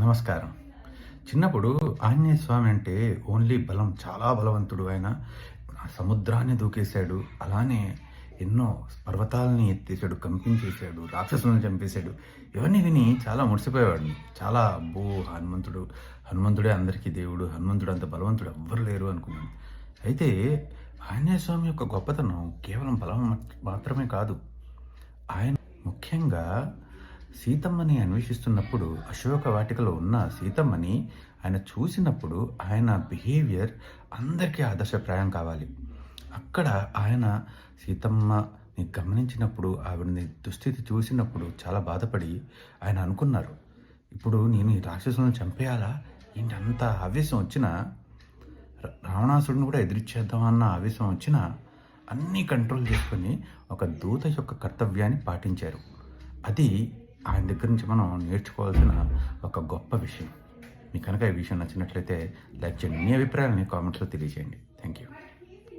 నమస్కారం. చిన్నప్పుడు ఆంజనేయ స్వామి అంటే ఓన్లీ బలం, చాలా బలవంతుడు ఆయన. సముద్రాన్ని దూకేశాడు. అలానే ఎన్నో పర్వతాలని ఎత్తేసాడు, కంపించేశాడు, రాక్షసులను చంపేశాడు. ఇవన్నీ విని చాలా మురిసిపోయేవాడిని. చాలా అబ్బో! హనుమంతుడే అందరికీ దేవుడు. హనుమంతుడు అంత బలవంతుడు ఎవ్వరు లేరు అనుకున్నాను. అయితే ఆంజనేయ స్వామి యొక్క గొప్పతనం కేవలం బలం మాత్రమే కాదు. ఆయన ముఖ్యంగా సీతమ్మని అన్వేషిస్తున్నప్పుడు అశోక వాటికలో ఉన్న సీతమ్మని ఆయన చూసినప్పుడు ఆయన బిహేవియర్ అందరికీ ఆదర్శప్రాయం కావాలి. అక్కడ ఆయన సీతమ్మని గమనించినప్పుడు ఆవిడని దుస్థితి చూసినప్పుడు చాలా బాధపడి ఆయన అనుకున్నారు, ఇప్పుడు నేను ఈ రాక్షసులను చంపేయాలా ఏంటి, అంత ఆవేశం వచ్చినా రావణాసుడిని కూడా ఎదిరిచ్చేద్దామన్న ఆవేశం వచ్చినా అన్నీ కంట్రోల్ చేసుకొని ఒక దూత యొక్క కర్తవ్యాన్ని పాటించారు. అది ఆయన దగ్గర నుంచి మనం నేర్చుకోవాల్సిన ఒక గొప్ప విషయం. మీకు కనుక ఈ విషయం నచ్చినట్లయితే లైక్ చేయండి. మీ అభిప్రాయాన్ని కామెంట్స్లో తెలియజేయండి.